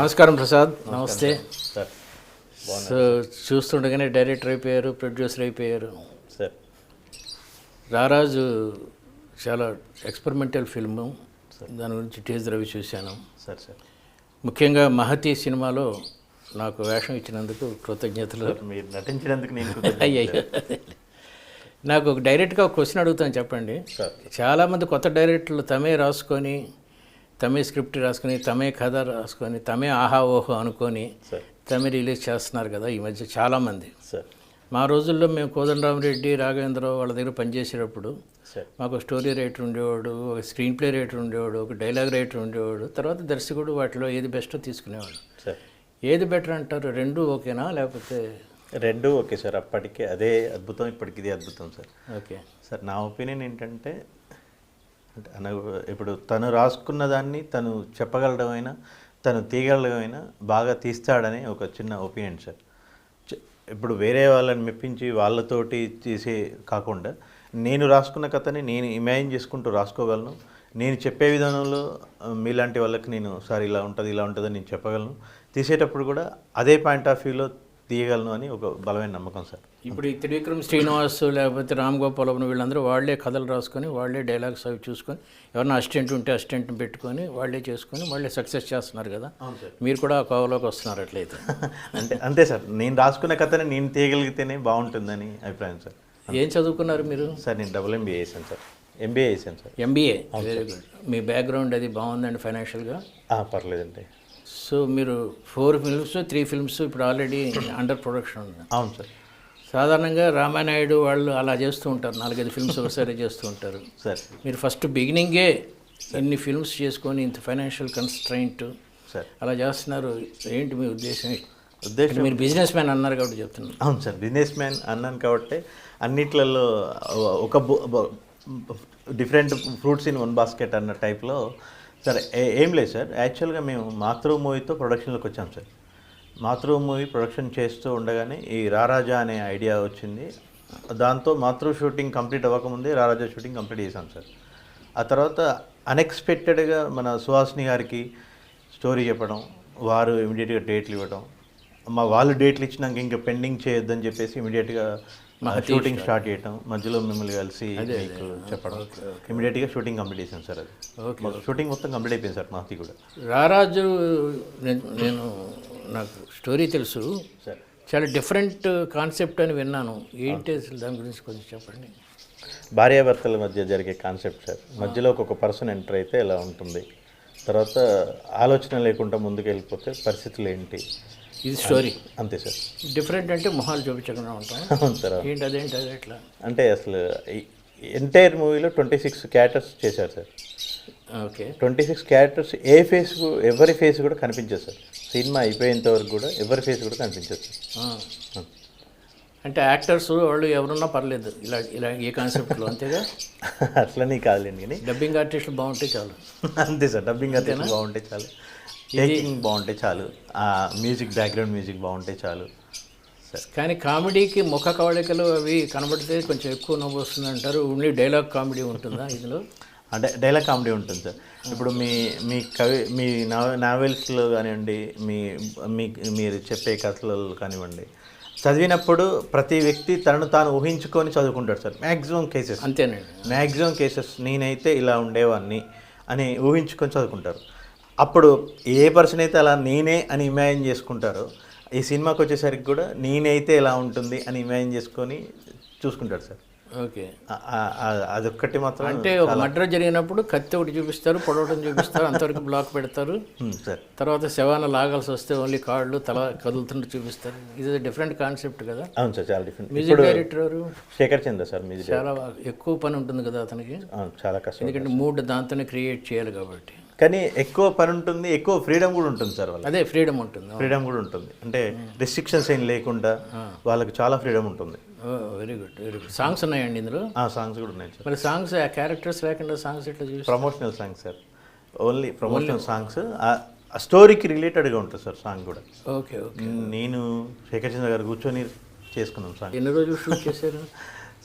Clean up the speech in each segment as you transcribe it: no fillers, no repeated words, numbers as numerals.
నమస్కారం ప్రసాద్. నమస్తే sir. So చూస్తుండగానే డైరెక్టర్ అయిపోయారు, ప్రొడ్యూసర్ అయిపోయారు సార్. రారాజు చాలా ఎక్స్పెరిమెంటల్ ఫిల్ము. దాని గురించి టీజర్ అవి చూశాను. సార్ సార్ ముఖ్యంగా మహతి సినిమాలో నాకు వేషం ఇచ్చినందుకు కృతజ్ఞతలు. మీరు నటించినందుకు నేను అయ్యయ్యో, నాకు ఒక డైరెక్ట్గా ఒక క్వశ్చన్ అడుగుతాను, చెప్పండి. చాలామంది కొత్త డైరెక్టర్లు తమే రాసుకొని, తమే స్క్రిప్ట్ రాసుకొని, తమే కథ రాసుకొని, తమే ఆహా ఓహో అనుకొని తమే రిలీజ్ చేస్తున్నారు కదా ఈ మధ్య చాలామంది. సార్ మా రోజుల్లో మేము కోదండరామరెడ్డి, రాఘవేంద్రరావు వాళ్ళ దగ్గర పనిచేసేటప్పుడు మాకు స్టోరీ రైటర్ ఉండేవాడు, ఒక స్క్రీన్ ప్లే రైటర్ ఉండేవాడు, ఒక డైలాగ్ రైటర్ ఉండేవాడు, తర్వాత దర్శకుడు వాటిలో ఏది బెస్టో తీసుకునేవాడు. ఏది బెటర్ అంటారు? రెండు ఓకేనా లేకపోతే? రెండు ఓకే సార్. అప్పటికే అదే అద్భుతం, ఇప్పటికి ఇది అద్భుతం సార్. ఓకే సార్, నా ఒపీనియన్ ఏంటంటే, ఇప్పుడు తను రాసుకున్న దాన్ని తను చెప్పగలడమైనా, తను తీయగలడమైనా బాగా తీస్తాడని ఒక చిన్న ఒపీనియన్ సార్. ఇప్పుడు వేరే వాళ్ళని మెప్పించి వాళ్ళతోటి చేసే కాకుండా నేను రాసుకున్న కథని నేను ఇమాజిన్ చేసుకుంటూ రాసుకోగలను. నేను చెప్పే విధానంలో మీలాంటి వాళ్ళకి నేను సార్ ఇలా ఉంటుంది ఇలా ఉంటుందని నేను చెప్పగలను. తీసేటప్పుడు కూడా అదే పాయింట్ ఆఫ్ వ్యూలో తీయగలను అని ఒక బలమైన నమ్మకం సార్. ఇప్పుడు ఈ త్రివిక్రమ్ శ్రీనివాస్ లేకపోతే రామ్ గోపాల్ వీళ్ళందరూ వాళ్ళే కథలు రాసుకొని, వాళ్ళే డైలాగ్స్ అవి చూసుకొని, ఎవరైనా అసిస్టెంట్ ఉంటే అసిస్టెంట్ని పెట్టుకొని వాళ్ళే చేసుకొని వాళ్ళే సక్సెస్ చేస్తున్నారు కదా. మీరు కూడా ఆ కోవలోకి వస్తున్నారు అట్లయితే. అంతే సార్. నేను రాసుకున్న కథని నేను తీయగలిగితేనే బాగుంటుందని అభిప్రాయం సార్. ఏం చదువుకున్నారు మీరు? సార్ నేను MBA చేశాను సార్. MBA చేశాను సార్. MBA, very good. మీ బ్యాక్గ్రౌండ్ అది బాగుందండి ఫైనాన్షియల్గా? పర్లేదండి. సో మీరు 4 ఫిల్మ్స్ 3 ఫిల్మ్స్ ఇప్పుడు ఆల్రెడీ అండర్ ప్రొడక్షన్ ఉంది. అవును సార్. సాధారణంగా రామానాయుడు వాళ్ళు అలా చేస్తూ ఉంటారు, 4-5 ఫిల్మ్స్ ఒకసారి చేస్తూ ఉంటారు. సార్ మీరు ఫస్ట్ బిగినింగే ఇన్ని ఫిల్మ్స్ చేసుకొని ఇంత ఫైనాన్షియల్ కన్స్ట్రైంట్ సార్ అలా చేస్తున్నారు. ఏంటి మీ ఉద్దేశం? మీరు ఉద్దేశం బిజినెస్ మ్యాన్ అన్నారు కాబట్టి చెప్తున్నాను. అవును సార్, బిజినెస్ మ్యాన్ అన్నాను కాబట్టి అన్నిట్లలో ఒక different fruits in one basket అన్న టైప్లో సార్. ఏం లేదు సార్, యాక్చువల్గా మేము మాతృ మూవీతో ప్రొడక్షన్లోకి వచ్చాం సార్. మాతృ మూవీ ప్రొడక్షన్ చేస్తూ ఉండగానే ఈ రారాజా అనే ఐడియా వచ్చింది. దాంతో మాతృ షూటింగ్ కంప్లీట్ అవ్వకముందే రారాజా షూటింగ్ కంప్లీట్ చేశాం సార్. ఆ తర్వాత అన్ఎక్స్పెక్టెడ్గా మన సుహాసిని గారికి స్టోరీ చెప్పడం, వారు ఇమీడియట్గా డేట్లు ఇవ్వడం, వాళ్ళు డేట్లు ఇచ్చినాక ఇంకా పెండింగ్ చేయొద్దని చెప్పేసి ఇమీడియట్గా షూటింగ్ స్టార్ట్ చేయటం, మధ్యలో మిమ్మల్ని కలిసి మీకు చెప్పడం, ఇమీడియట్గా షూటింగ్ కంప్లీట్ చేశాను సార్. అది షూటింగ్ మొత్తం కంప్లీట్ అయిపోయింది సార్. మాది కూడా రారాజు నేను నాకు స్టోరీ తెలుసు సార్. చాలా డిఫరెంట్ కాన్సెప్ట్ అని విన్నాను. ఏంటి అసలు దాని గురించి కొంచెం చెప్పండి. భార్యాభర్తల మధ్య జరిగే కాన్సెప్ట్ సార్. మధ్యలో ఒక పర్సన్ ఎంటర్ అయితే ఎలా ఉంటుంది, తర్వాత ఆలోచన లేకుండా ముందుకు వెళ్ళిపోతే పరిస్థితులు ఏంటి, ఇది స్టోరీ. అంతే సార్. డిఫరెంట్ అంటే మొహాలు చూపించకుండా ఉంటాం. అవును సార్. ఏంటి అదేంటి అది ఎట్లా అంటే అసలు ఎంటైర్ మూవీలో 26 క్యారెక్టర్స్ చేశారు సార్. ఓకే. 26 క్యారెక్టర్స్ ఎవరి ఫేస్ కూడా కనిపించదు సార్. సినిమా అయిపోయేంత వరకు కూడా ఎవరి ఫేస్ కూడా కనిపించదు సార్. అంటే యాక్టర్స్ వాళ్ళు ఎవరున్నా పర్లేదు ఇలా ఇలా ఏ కాన్సెప్ట్లో, అంతేగా? అట్లనే కాదులేండి, కానీ డబ్బింగ్ ఆర్టిస్టులు బాగుంటే చాలు. అంతే సార్. డబ్బింగ్ ఆర్టిస్ట్ బాగుంటే చాలు, టేకింగ్ బాగుంటే చాలు, మ్యూజిక్ బ్యాక్గ్రౌండ్ మ్యూజిక్ బాగుంటే చాలు సార్. కానీ కామెడీకి ముఖ కవళికలు అవి కనబడితే కొంచెం ఎక్కువ నవ్వు వస్తుంది అంటారు. ఓన్లీ డైలాగ్ కామెడీ ఉంటుందా ఇందులో? అంటే డైలాగ్ కామెడీ ఉంటుంది సార్. ఇప్పుడు మీ నావెల్స్లో కానివ్వండి, మీరు చెప్పే కథలలో కానివ్వండి, చదివినప్పుడు ప్రతి వ్యక్తి తనను తాను ఊహించుకొని చదువుకుంటాడు సార్. మ్యాక్సిమం కేసెస్ అంతేనండి. మ్యాక్సిమం కేసెస్ నేనైతే ఇలా ఉండేవాడిని అని ఊహించుకొని చదువుకుంటారు. అప్పుడు ఏ పర్సన్ అయితే అలా నేనే అని ఇమాజిన్ చేసుకుంటారో, ఈ సినిమాకి వచ్చేసరికి కూడా నేనైతే ఎలా ఉంటుంది అని ఇమాజిన్ చేసుకొని చూసుకుంటాడు సార్. ఓకే. అదొక్కటి మాత్రం. అంటే ఒక మర్డర్ జరిగినప్పుడు కత్తి ఒకటి చూపిస్తారు, పొడవటం చూపిస్తారు, అంతవరకు బ్లాక్ పెడతారు సార్. తర్వాత శవాన్ని లాగాల్సి వస్తే ఓన్లీ కాళ్ళు తల కదులుతుంటే చూపిస్తారు. ఇది డిఫరెంట్ కాన్సెప్ట్ కదా. అవును సార్, చాలా డిఫరెంట్. మ్యూజిక్ డైరెక్టర్ ఎవరు? శేఖర్ చంద్ర సార్. మ్యూజిక్ చాలా ఎక్కువ పని ఉంటుంది కదా అతనికి. చాలా కష్టం, ఎందుకంటే మూడ్ దాంతోనే క్రియేట్ చేయాలి కాబట్టి. కానీ ఎక్కువ పని ఉంటుంది, ఎక్కువ ఫ్రీడమ్ కూడా ఉంటుంది సార్. వాళ్ళకి అదే ఫ్రీడమ్ ఉంటుంది. ఫ్రీడమ్ కూడా ఉంటుంది, అంటే రెస్ట్రిక్షన్స్ ఏం లేకుండా వాళ్ళకి చాలా ఫ్రీడమ్ ఉంటుంది. Very good, very good. Songs ఉన్నాయండి ఇందులో? సాంగ్స్ కూడా ఉన్నాయి సార్. మరి సాంగ్స్ క్యారెక్టర్స్ లేకుండా సాంగ్స్ ఎట్లా చూసి? Promotional songs sir, only promotional songs. ఆ స్టోరీకి రిలేటెడ్గా ఉంటుంది సార్ సాంగ్ కూడా. Okay okay. నేను శేఖర్ చంద్ర గారు కూర్చొని చేసుకున్నాం సాంగ్. ఎన్ని రోజులు షూట్ చేశారు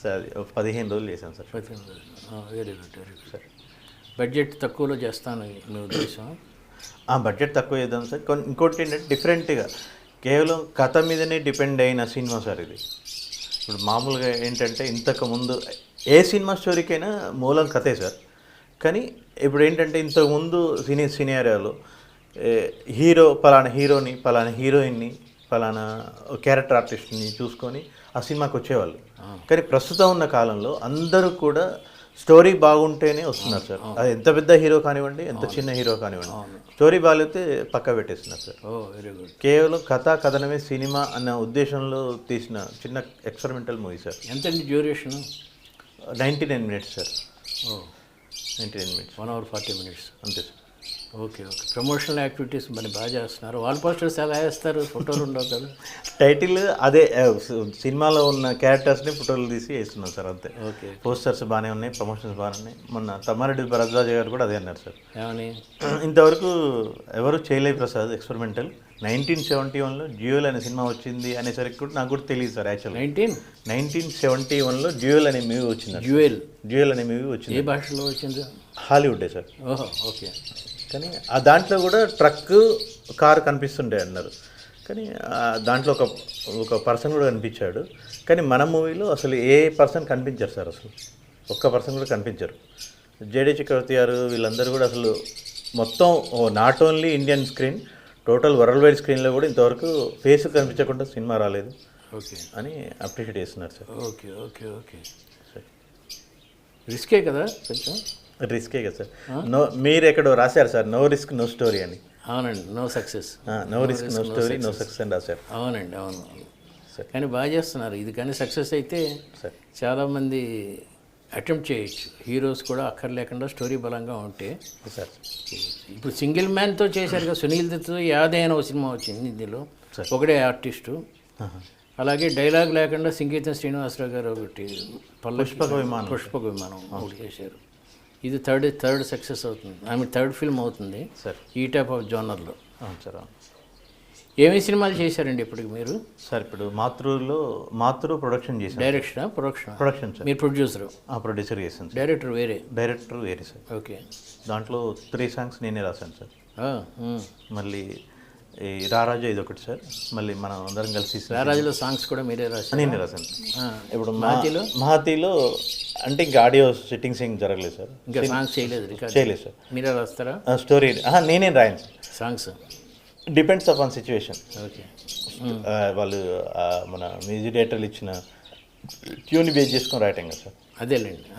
సార్? 15 రోజులు చేశాను సార్. 15 రోజులు. Very good, very good sir. Budget తక్కువలో చేస్తాను మీ ఉద్దేశం? బడ్జెట్ తక్కువ చేద్దాం సార్. ఇంకోటి ఏంటంటే డిఫరెంట్గా కేవలం కథ మీదనే డిపెండ్ అయిన సినిమా సార్ ఇది. ఇప్పుడు మామూలుగా ఏంటంటే ఇంతకు ముందు ఏ సినిమా స్టోరీకైనా మూలం కథే సార్. కానీ ఇప్పుడు ఏంటంటే ఇంతకుముందు సినియారియాలో హీరో పలానా హీరోని, పలానా హీరోయిన్ని, పలానా క్యారెక్టర్ ఆర్టిస్ట్ని చూసుకొని ఆ సినిమాకి వచ్చేవాళ్ళు. కానీ ప్రస్తుతం ఉన్న కాలంలో అందరూ కూడా స్టోరీ బాగుంటేనే వస్తున్నారు సార్. అది ఎంత పెద్ద హీరో కానివ్వండి, ఎంత చిన్న హీరో కానివ్వండి, స్టోరీ బాగాలేతే పక్క పెట్టేస్తున్నారు సార్. Very good. కేవలం కథనమే సినిమా అన్న ఉద్దేశంలో తీసిన చిన్న ఎక్స్పెరిమెంటల్ మూవీ సార్. ఎంతండి duration? 99 minutes sir. 99 minutes, 1 hour 40 minutes. అంతే సార్. ఓకే. ప్రమోషనల్ యాక్టివిటీస్ మరి బాగా చేస్తున్నారు. వాల్ పోస్టర్స్ ఎలా వేస్తారు? ఫోటోలు ఉండవు కదా. టైటిల్ అదే సినిమాలో ఉన్న క్యారెక్టర్స్ని ఫోటోలు తీసి వేస్తున్నాం సార్, అంతే. ఓకే. పోస్టర్స్ బాగానే ఉన్నాయి, ప్రమోషన్స్ బాగానే ఉన్నాయి. మొన్న తమ్మారెడ్డి భరద్వాజ గారు కూడా అదే అన్నారు సార్. ఏమని? ఇంతవరకు ఎవరు చేయలేదు ప్రసాద్ ఎక్స్పెరిమెంటల్. 1971లో డ్యూయల్ అనే సినిమా వచ్చింది అనేసరికి కూడా నాకు కూడా తెలియదు సార్. యాక్చువల్గా 1971లో డ్యూయల్ అనే మూవీ వచ్చింది. డ్యూయల్ అనే మూవీ వచ్చింది. ఏ భాషలో వచ్చింది? హాలీవుడే సార్. ఓహో, ఓకే. కానీ ఆ దాంట్లో కూడా ట్రక్ కారు కనిపిస్తుండే అన్నారు. కానీ దాంట్లో ఒక పర్సన్ కూడా కనిపించాడు. కానీ మన మూవీలో అసలు ఏ పర్సన్ కనిపించారు సార్. అసలు ఒక్క పర్సన్ కూడా కనిపించారు. జేడీ చక్రవర్తి గారు వీళ్ళందరూ కూడా అసలు మొత్తం not only Indian screen, total world wide స్క్రీన్లో కూడా ఇంతవరకు ఫేస్ కనిపించకుండా సినిమా రాలేదు. ఓకే అని అప్రిషియేట్ చేస్తున్నారు సార్. Okay okay okay. రిస్కే కదా కొంచెం. రిస్కే కదా సార్. మీరు ఎక్కడో రాశారు sir, no risk no story అని. అవునండి. No success, no risk no story, no success అని రాశారు. అవునండి, అవును సార్. కానీ బాగా చేస్తున్నారు ఇది. కానీ సక్సెస్ అయితే సార్ చాలామంది అటెంప్ట్ చేయొచ్చు. హీరోస్ కూడా అక్కర్లేకుండా స్టోరీ బలంగా ఉంటే సార్. ఇప్పుడు సింగిల్ మ్యాన్తో చేశారు కదా, సునీల్ దత్తో యాదైన ఒక సినిమా వచ్చింది ఇందులో, ఒకడే ఆర్టిస్టు. అలాగే డైలాగ్ లేకుండా సంగీతం శ్రీనివాసరావు గారు ఒకటి పుష్పక విమానం ఒకటి చేశారు. ఇది థర్డ్ సక్సెస్ అవుతుంది. థర్డ్ ఫిల్మ్ అవుతుంది సార్ ఈ టైప్ ఆఫ్ జోనర్లో. సార్ ఏమేమి సినిమాలు చేశారండి ఇప్పటికి మీరు? సార్ ఇప్పుడు మాతృ ప్రొడక్షన్ చేశాను. Production sir. మీరు ప్రొడ్యూసర్ చేశాను. డైరెక్టర్ వేరే సార్. ఓకే. దాంట్లో 3 songs నేనే రాశాను సార్. మళ్ళీ ఈ రారాజు ఇది ఒకటి సార్. మళ్ళీ మనం అందరం కలిసి రారాజులో సాంగ్స్ కూడా మీరే రాశారు? నేనే రాశాను. ఇప్పుడు మహతిలో అంటే ఇంకా ఆడియో సిట్టింగ్స్ ఏం జరగలేదు సార్. ఇంకా సాంగ్స్ చేయలేదు సార్. మీరే రాస్తారా? స్టోరీ నేనే రాయను songs. Depends upon situation. Okay. వాళ్ళు మన మ్యూజిక్ డైరెక్టర్లు ఇచ్చిన ట్యూన్ బేస్ చేసుకొని రాయటం కదా సార్. అదేలేండి.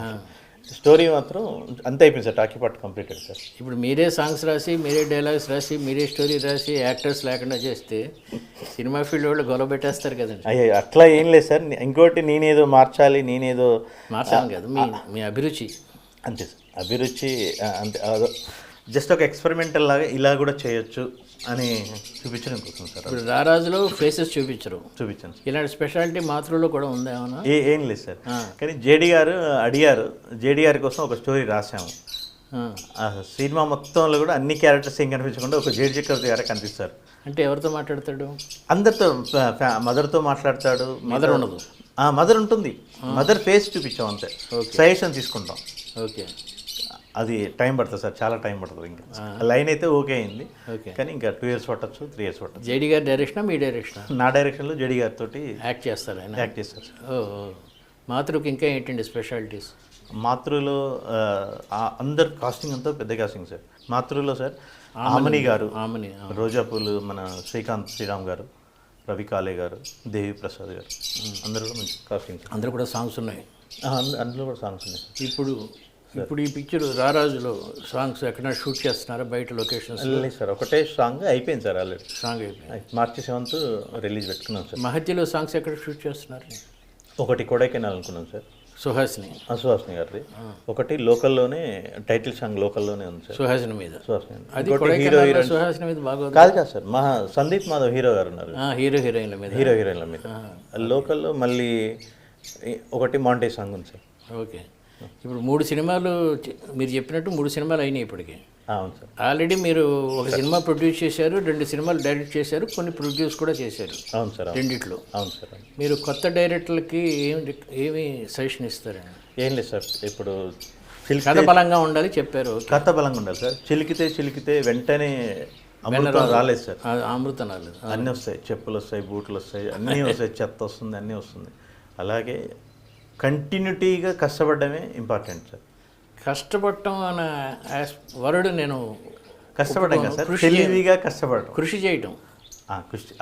స్టోరీ మాత్రం అంత అయిపోయింది sir. Talkie part completed sir. ఇప్పుడు మీరే సాంగ్స్ రాసి, మీరే డైలాగ్స్ రాసి, మీరే స్టోరీ రాసి, యాక్టర్స్ లేకుండా చేస్తే సినిమా ఫీల్డ్ వాళ్ళు గొడవ పెట్టేస్తారు కదండి. అయ్యో అట్లా ఏం లేదు సార్. ఇంకోటి నేనేదో మార్చాలి కదా మీ అభిరుచి. అంతే సార్. అభిరుచి అంతే. జస్ట్ ఒక ఎక్స్పెరిమెంటల్ లాగా ఇలా కూడా చేయొచ్చు అని చూపించడం కోసం సార్. ఇప్పుడు రారాజులో ఫేసెస్ చూపించాను. ఇలాంటి స్పెషాలిటీ మాతృలో కూడా ఉందా ఏమన్నా? ఏం లేదు సార్. కానీ జేడీ గారు అడిగారు, జేడీ గారి కోసం ఒక స్టోరీ రాసాము. సినిమా మొత్తంలో కూడా అన్ని క్యారెక్టర్స్ ఏం కనిపించకుండా ఒక జేడీ చక్రవర్తి గారే కనిపిస్తారు. అంటే ఎవరితో మాట్లాడతాడు? అందరితో. మదర్తో మాట్లాడతాడు. మదర్ ఉండదు? మదర్ ఉంటుంది. మదర్ ఫేస్ చూపించాం అంతే. సజెషన్ తీసుకుంటాం. ఓకే. అది టైం పడుతుంది సార్, చాలా టైం పడుతుంది. ఇంకా లైన్ అయితే ఓకే అయింది, కానీ ఇంకా 2 years పట్టచ్చు, 3 years పట్టచ్చు. జేడీ గారి డైరెక్షనా మీ డైరెక్షనా? నా డైరెక్షన్లో జేడీ గారితో యాక్ట్ చేస్తారు ఆయన. యాక్ట్ చేస్తారు. మాతృకి ఇంకా ఏంటండి స్పెషాలిటీస్? మాతృలో అందరు కాస్టింగ్ అంతా పెద్ద కాస్టింగ్ సార్. మాతృలో సార్ ఆమని గారు, రోజాపూలు, మన శ్రీరామ్ గారు, రవి కాలే గారు, దేవి ప్రసాద్ గారు, అందరూ కూడా మంచి కాస్టింగ్. అందరూ కూడా సాంగ్స్ ఉన్నాయి. అందులో కూడా సాంగ్స్ ఉన్నాయి. ఇప్పుడు ఈ పిక్చర్ రారాజులో సాంగ్స్ ఎక్కడ షూట్ చేస్తున్నారా బయట లొకేషన్స్? లేదు సార్, ఒకటే సాంగ్ అయిపోయింది సార్. ఆల్రెడీ సాంగ్ అయిపోయింది. March 7th రిలీజ్ పెట్టుకున్నాం సార్. మహతిలో సాంగ్స్ ఎక్కడ షూట్ చేస్తున్నారు? ఒకటి కొడైకెనాల్ అనుకున్నాం సార్, సుహాసిని గారిది. ఒకటి లోకల్లోనే, టైటిల్ సాంగ్ లోకల్లోనే ఉంది సార్, సుహాసిని మీద. సుహాసిని మీద బాగా కాదు సార్, సందీప్ మాధవ్ హీరో గారు ఉన్నారు. హీరో హీరోయిన్ల మీద లోకల్లో. మళ్ళీ ఒకటి మాంటే సాంగ్ ఉంది సార్. ఓకే. ఇప్పుడు 3 సినిమాలు మీరు చెప్పినట్టు 3 సినిమాలు అయినాయి ఇప్పటికి. అవును సార్. ఆల్రెడీ మీరు ఒక సినిమా ప్రొడ్యూస్ చేశారు, 2 సినిమాలు డైరెక్ట్ చేశారు, కొన్ని ప్రొడ్యూస్ కూడా చేశారు. అవును సార్. రెండిట్లో. అవును సార్. మీరు కొత్త డైరెక్టర్లకి ఏమి సజెషన్ ఇస్తారండి? ఏం లేదు సార్. ఇప్పుడు కథ బలంగా ఉండాలి చెప్పారు. కథ బలంగా ఉండాలి సార్. చిలికితే వెంటనే అమృతం రాలేదు సార్. అమృతం రాలేదు. అన్నీ వస్తాయి, చెప్పులు వస్తాయి, బూట్లు వస్తాయి, అన్నీ వస్తాయి, చెత్త వస్తుంది, అన్నీ వస్తుంది. అలాగే కంటిన్యూటీగా కష్టపడడమే ఇంపార్టెంట్ సార్. కష్టపడటం అనే వరుడు నేను కష్టపడడం కదా సార్, తెలివిగా కష్టపడడం, కృషి చేయటం.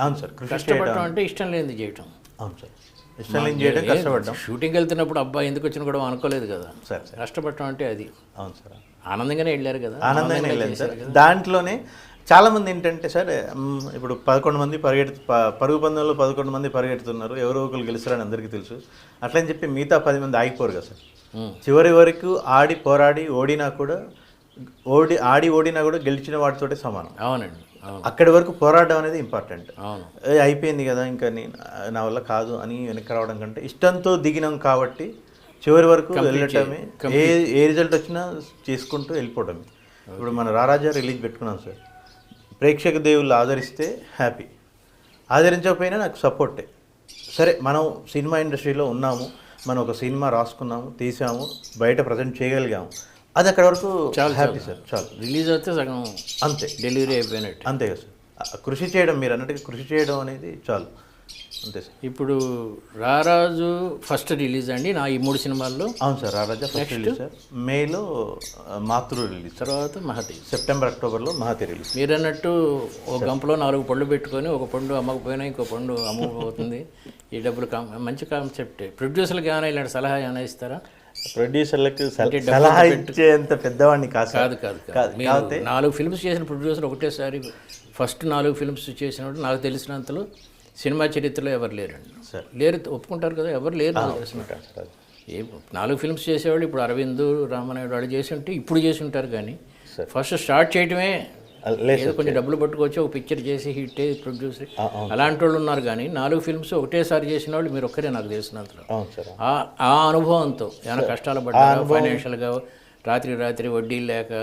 అవును సార్. కష్టపడటం అంటే ఇష్టం లేనిది చేయటం. అవును సార్, ఇష్టం లేని చేయడం, కష్టపడడం. షూటింగ్కి వెళ్తున్నప్పుడు అబ్బాయి ఎందుకు వచ్చిన కూడా అనుకోలేదు కదా సార్. కష్టపడటం అంటే అది. అవును సార్, ఆనందంగానే వెళ్ళారు కదా. ఆనందంగానే వెళ్ళారు సార్. దాంట్లోనే చాలామంది ఏంటంటే సార్, ఇప్పుడు 11 మంది పరుగు పందెంలో 11 మంది పరిగెడుతున్నారు, ఎవరో ఒకరు గెలుస్తారని అందరికీ తెలుసు. అట్లని చెప్పి మిగతా 10 మంది ఆగిపోరు కదా సార్. చివరి వరకు ఆడి పోరాడి ఓడినా కూడా గెలిచిన వాటితోటే సమానం. అవునండి. అక్కడి వరకు పోరాడడం అనేది ఇంపార్టెంట్. అవును. అయిపోయింది కదా ఇంకా నా వల్ల కాదు అని వెనక్కి రావడం కంటే ఇష్టంతో దిగినాం కాబట్టి చివరి వరకు వెళ్ళటమే, ఏ రిజల్ట్ వచ్చినా చేసుకుంటూ వెళ్ళిపోవడమే. ఇప్పుడు మన రారాజా రిలీజ్ పెట్టుకున్నాం సార్. ప్రేక్షక దేవుళ్ళు ఆదరిస్తే హ్యాపీ, ఆదరించకపోయినా నాకు సపోర్టే. సరే, మనం సినిమా ఇండస్ట్రీలో ఉన్నాము, మనం ఒక సినిమా రాసుకున్నాము, తీసాము, బయట ప్రజెంట్ చేయగలిగాము, అది అక్కడ వరకు చాలా హ్యాపీ సార్. చాలు. రిలీజ్ అయితే సగం అంతే, డెలివరీ అయిపోయినట్టు. అంతే కదా సార్. కృషి చేయడం, మీరు అన్నట్టుగా కృషి చేయడం అనేది చాలు, అంతే సార్. ఇప్పుడు రారాజు ఫస్ట్ రిలీజ్ అండి నా ఈ 3 సినిమాల్లో. అవును సార్, రారాజా ఫస్ట్ రిలీజ్ సార్. మేలో మాతృ రిలీజ్, తర్వాత మహతి, సెప్టెంబర్ అక్టోబర్లో మహతి రిలీజ్. మీరు అన్నట్టు ఒక గంపలో 4 పళ్ళు పెట్టుకొని ఒక పండు అమ్మకపోయినా ఇంకో పండు అమ్మకపోతుంది. ఈ డబ్బులు మంచి కాన్సెప్టే. ప్రొడ్యూసర్లకు ఏమైనా ఇలాంటి సలహా ఏమైనా ఇస్తారా? ప్రొడ్యూసర్లకు సలహా ఇచ్చేంత పెద్దవాడిని కాదు. 4 ఫిల్మ్స్ చేసిన ప్రొడ్యూసర్ ఒకటేసారి ఫస్ట్ 4 ఫిల్మ్స్ చేసినప్పుడు నాకు తెలిసినంతలో సినిమా చరిత్రలో ఎవరు లేరండి. లేరు, ఒప్పుకుంటారు కదా, ఎవరు లేరు. 4 ఫిల్మ్స్ చేసేవాళ్ళు ఇప్పుడు అరవింద్, రామనాయుడు వాళ్ళు చేసి ఉంటే ఇప్పుడు చేసి ఉంటారు. కానీ ఫస్ట్ స్టార్ట్ చేయటమే ఏదో కొంచెం డబ్బులు పట్టుకొచ్చి ఒక పిక్చర్ చేసి హిట్ ప్రొడ్యూసర్ అలాంటి వాళ్ళు ఉన్నారు. కానీ 4 ఫిల్మ్స్ ఒకటేసారి చేసిన వాళ్ళు మీరు ఒక్కరే నాకు తెలిసినంతలో. ఆ అనుభవంతో ఏమైనా కష్టాలు పడ్డారు ఫైనాన్షియల్గా? రాత్రి వడ్డీ లేక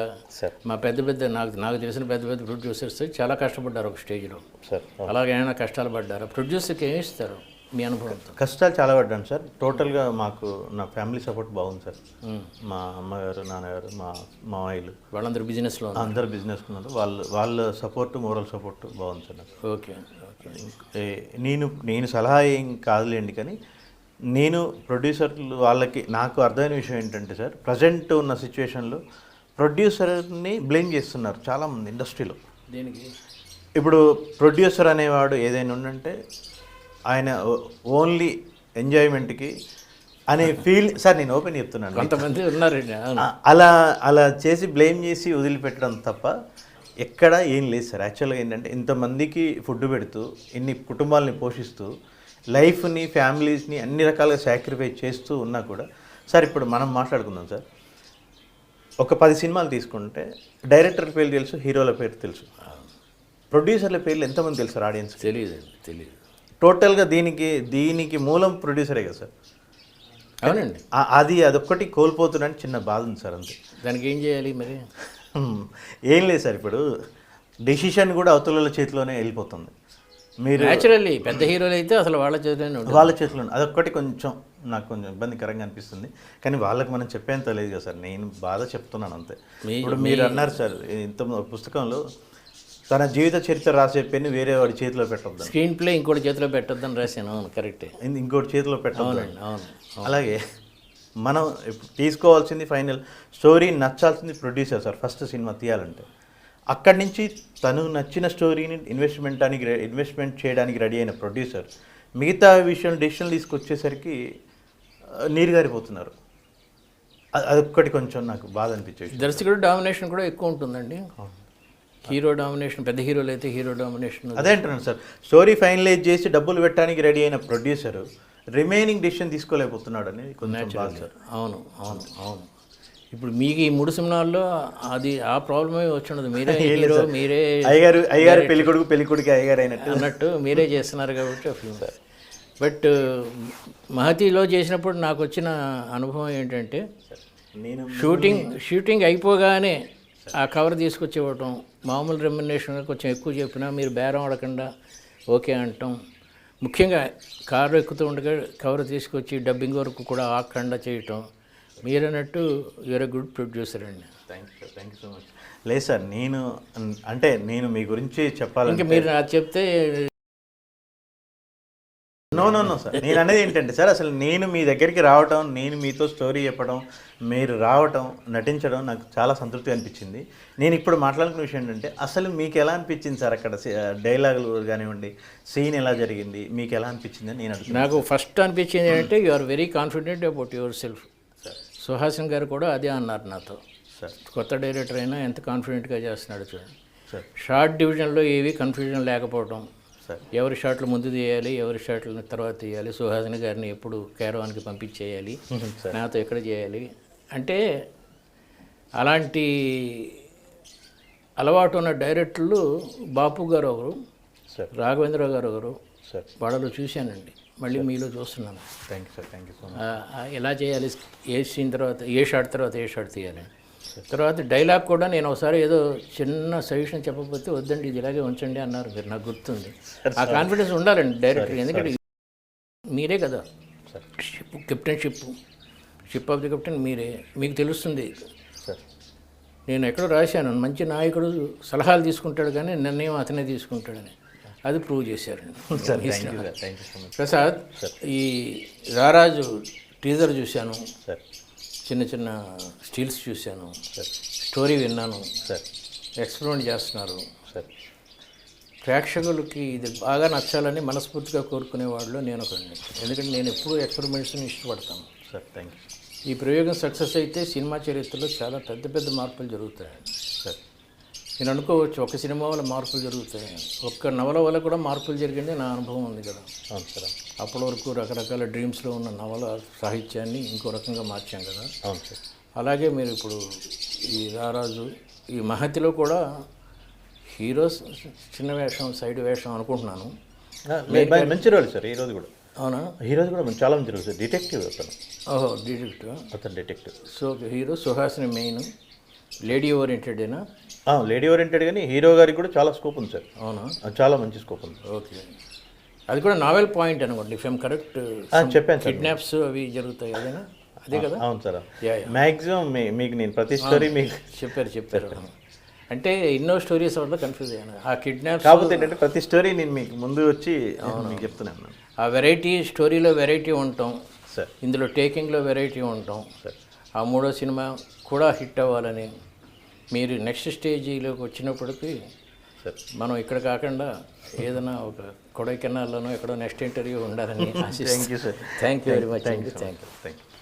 మా పెద్ద నాకు తెలిసిన పెద్ద ప్రొడ్యూసర్స్ చాలా కష్టపడ్డారు ఒక స్టేజ్లో. అలాగే ఏమైనా కష్టాలు పడ్డారు? ప్రొడ్యూసర్కి ఏమి ఇస్తారు మీ అనుభవంతో? కష్టాలు చాలా పడ్డాను సార్. టోటల్గా నా ఫ్యామిలీ సపోర్ట్ బాగుంది సార్. మా అమ్మగారు, నాన్నగారు, మా మామయ్యలు వాళ్ళందరూ బిజినెస్లో, అందరు బిజినెస్ ఉన్నారు. వాళ్ళ సపోర్ట్, మోరల్ సపోర్ట్ బాగుంది సార్ నాకు. ఓకే. నేను సలహా ఏం కాదులేండి, కానీ నేను ప్రొడ్యూసర్లు వాళ్ళకి నాకు అర్థమైన విషయం ఏంటంటే సార్, ప్రజెంట్ ఉన్న సిచ్యువేషన్లో ప్రొడ్యూసర్ని బ్లేమ్ చేస్తున్నారు చాలామంది ఇండస్ట్రీలో. దీనికి ఇప్పుడు ప్రొడ్యూసర్ అనేవాడు ఏదైనా ఉందంటే ఆయన ఓన్లీ ఎంజాయ్మెంట్కి అనే ఫీల్ సార్. నేను ఓపెన్ చెప్తున్నాను, కొంతమంది ఉన్నారండి అలా చేసి బ్లేమ్ చేసి వదిలిపెట్టడం తప్ప ఎక్కడ ఏం లేదు సార్. యాక్చువల్గా ఏంటంటే ఇంతమందికి ఫుడ్ పెడుతూ, ఇన్ని కుటుంబాలని పోషిస్తూ, లైఫ్ని, ఫ్యామిలీస్ని అన్ని రకాలుగా సాక్రిఫైస్ చేస్తూ ఉన్నా కూడా సార్, ఇప్పుడు మనం మాట్లాడుకుందాం సార్, ఒక 10 సినిమాలు తీసుకుంటే డైరెక్టర్ పేర్లు తెలుసు, హీరోల పేరు తెలుసు, ప్రొడ్యూసర్ల పేర్లు ఎంతమంది తెలుసు ఆడియన్స్? తెలియదు. టోటల్గా దీనికి మూలం ప్రొడ్యూసరే కదా సార్. అవునండి. అదొక్కటి కోల్పోతున్నాను, చిన్న బాధ ఉంది సార్, అంతే. దానికి ఏం చేయాలి మరి? ఏం లేదు సార్, ఇప్పుడు డెసిషన్ కూడా అవతల చేతిలోనే వెళ్ళిపోతుంది. మీరు న్యాచురల్లీ పెద్ద హీరోలు అయితే అసలు వాళ్ళ చేతిలో అదొక్కటి కొంచెం నాకు కొంచెం ఇబ్బందికరంగా అనిపిస్తుంది. కానీ వాళ్ళకి మనం చెప్పేంత లేదు కదా సార్, నేను బాధ చెప్తున్నాను అంతే. ఇప్పుడు మీరు అన్నారు సార్, ఇంత పుస్తకంలో తన జీవిత చరిత్ర రాసే పెన్ను వేరే వాడి చేతిలో పెట్టొద్దు, స్క్రీన్ ప్లే ఇంకోటి చేతిలో పెట్టొద్దని రాశాను. అవును, కరెక్టే. ఇంకోటి చేతిలో పెట్టొద్దు. అవును. అలాగే మనం తీసుకోవాల్సింది ఫైనల్ స్టోరీ నచ్చాల్సింది ప్రొడ్యూసర్ సార్. ఫస్ట్ సినిమా తీయాలంటే అక్కడి నుంచి తను నచ్చిన స్టోరీని ఇన్వెస్ట్మెంట్ చేయడానికి రెడీ అయిన ప్రొడ్యూసర్ మిగతా విషయం డెసిషన్ తీసుకొచ్చేసరికి నీరు గారిపోతున్నారు. అదొక్కటి కొంచెం నాకు బాధ అనిపించేది. దర్శకుడు డామినేషన్ కూడా ఎక్కువ ఉంటుందండి. హీరో డామినేషన్, పెద్ద హీరోలు అయితే హీరో డామినేషన్. అదే అంటున్నాను సార్, స్టోరీ ఫైనలైజ్ చేసి డబ్బులు పెట్టడానికి రెడీ అయిన ప్రొడ్యూసర్ రిమైనింగ్ డెసిషన్ తీసుకోలేకపోతున్నాడు అని కొంచెం బాధ సార్. అవును. ఇప్పుడు మీకు ఈ 3 సినిమాల్లో అది ఆ ప్రాబ్లమే వచ్చినది. మీరే హీరో, మీరే అయ్యగారు పెళ్ళికొడుకు అయ్యగారు అన్నట్టు మీరే చేస్తున్నారు కాబట్టి ఫిల్మ్. బట్ మహతిలో చేసినప్పుడు నాకు వచ్చిన అనుభవం ఏంటంటే, నేను షూటింగ్ అయిపోగానే ఆ కవర్ తీసుకొచ్చి ఇవ్వటం, మామూలు రెమ్యునరేషన్ కొంచెం ఎక్కువ చెప్పినా మీరు బేరం ఆడకుండా ఓకే అంటాం. ముఖ్యంగా కారు ఎక్కుతూ ఉండగా కవర్ తీసుకొచ్చి డబ్బింగ్ వరకు కూడా ఆకుండా చేయటం, మీరు అన్నట్టు యూఆర్ ఎ గుడ్ ప్రొడ్యూసర్ అండి. Thank you so much. లేదు సార్, అంటే నేను మీ గురించి చెప్పాలంటే ఇంకా మీరు నాకు చెప్తే నో సార్, నేను అనేది ఏంటంటే సార్, అసలు నేను మీ దగ్గరికి రావటం, నేను మీతో స్టోరీ చెప్పడం, మీరు రావటం, నటించడం నాకు చాలా సంతృప్తి అనిపించింది. నేను ఇప్పుడు మాట్లాడుకున్న విషయం ఏంటంటే, అసలు మీకు ఎలా అనిపించింది సార్ అక్కడ డైలాగులు కానివ్వండి, సీన్ ఎలా జరిగింది, మీకు ఎలా అనిపించింది అని నేను అడుగుతున్నాను. నాకు ఫస్ట్ అనిపించింది ఏంటంటే you are very confident about yourself. Suhasin garu కూడా అదే అన్నారు నాతో. సార్ కొత్త డైరెక్టర్ అయినా ఎంత కాన్ఫిడెంట్గా చేస్తున్నాడు చూడండి. సార్ షార్ట్ డివిజన్లో ఏవి కన్ఫ్యూజన్ లేకపోవడం, సార్ ఎవరి షాట్లు ముందు తీయాలి, ఎవరి షాట్లు తర్వాత తీయాలి, సుహాసిని గారిని ఎప్పుడు క్యారవాన్కి పంపించేయాలి, నాతో ఎక్కడ చేయాలి అంటే, అలాంటి అలవాటు ఉన్న డైరెక్టర్లు బాపు గారు ఒకరు, సార్ రాఘవేంద్రరావు గారు ఒకరు, సార్ వాళ్ళలో చూశానండి. మళ్ళీ మీలో చూస్తున్నాను. Thank you sir, thank you so much. ఎలా చేయాలి, ఏ సీన్ తర్వాత ఏ షాట్ తర్వాత ఏ షాట్ తీయాలి. తర్వాత డైలాగ్ కూడా నేను ఒకసారి ఏదో చిన్న సజెషన్ చెప్పకపోతే వద్దండి ఇది ఇలాగే ఉంచండి అన్నారు మీరు, నాకు గుర్తుంది. ఆ కాన్ఫిడెన్స్ ఉండాలండి డైరెక్టర్, ఎందుకంటే మీరే కదా షిప్ ఆఫ్ ది కెప్టెన్ మీరే, మీకు తెలుస్తుంది. సార్ నేను ఎక్కడో రాశాను, మంచి నాయకుడు సలహాలు తీసుకుంటాడు కానీ నిర్ణయం అతనే తీసుకుంటాడని, అది ప్రూవ్ చేశారండి. Sir thank you sir, thank you so much. Prasad, ఈ రారాజు టీజర్ చూశాను, సార్ చిన్న చిన్న స్టిల్స్ చూశాను, సార్ స్టోరీ విన్నాను, సార్ ఎక్స్పెరిమెంట్ చేస్తున్నారు. సార్ ప్రేక్షకులకి ఇది బాగా నచ్చాలని మనస్ఫూర్తిగా కోరుకునే వాళ్ళు నేను ఒకడిని, ఎందుకంటే నేను ఎప్పుడూ ఎక్స్పెరిమెంట్స్ని ఇష్టపడతాను. సార్ థ్యాంక్ యూ ఈ ప్రయోగం సక్సెస్ అయితే సినిమా చరిత్రలో చాలా పెద్ద పెద్ద మార్పులు జరుగుతాయి సార్. నేను అనుకోవచ్చు ఒక సినిమా వల్ల మార్పులు జరుగుతాయి, ఒక్క నవల వల్ల కూడా మార్పులు జరిగింది నా అనుభవం ఉంది కదా. అవును సార్, అప్పటి వరకు రకరకాల డ్రీమ్స్లో ఉన్న నవల సాహిత్యాన్ని ఇంకో రకంగా మార్చాం కదా. అవును సార్. అలాగే మీరు ఇప్పుడు ఈ రారాజు, ఈ మహతిలో కూడా హీరో చిన్న వేషం, సైడ్ వేషం అనుకుంటున్నాను. మంచి రోల్ సార్, ఈరోజు కూడా. అవునా? హీరోది కూడా చాలా మంచి రోల్ సార్, డిటెక్టివ్ అతను. ఓహో, డిటెక్టివ్. అతను detective. So hero Suhasini main, lady ఓరియంటెడేనా? లేడీ ఓరియంటెడ్, కానీ హీరో గారికి కూడా చాలా స్కోప్ ఉంది సార్. అవునా? చాలా మంచి స్కోప్ ఉంది. ఓకే, అది కూడా నావెల్ పాయింట్ అనుకోండి, ఇఫ్ ఐమ్ కరెక్ట్. చెప్పాను సార్, కిడ్నాప్స్ అవి జరుగుతాయి అదేనా? అదే కదా. అవును సార్. యా. మ్యాక్సిమం మీకు నేను ప్రతి స్టోరీ మీకు చెప్పారు. అంటే ఎన్నో స్టోరీస్ వల్ల కన్ఫ్యూజ్ అయ్యాను. ఆ కిడ్నాప్స్ కాకపోతే ఏంటంటే ప్రతి స్టోరీ నేను మీకు ముందు వచ్చి మీకు చెప్తున్నాను. ఆ వెరైటీ, స్టోరీలో వెరైటీ ఉంటాం సార్, ఇందులో టేకింగ్లో వెరైటీ ఉంటాం సార్. ఆ మూడో సినిమా కూడా హిట్ అవ్వాలని, మీరు నెక్స్ట్ స్టేజీలోకి వచ్చినప్పటికీ సార్ మనం ఇక్కడ కాకుండా ఏదైనా ఒక కొడైకెనాల్లోనో ఎక్కడో నెక్స్ట్ ఇంటర్వ్యూ ఉండాలని ఆశిస్తున్నాను. Thank you sir, thank you very much. Thank you. Thank you.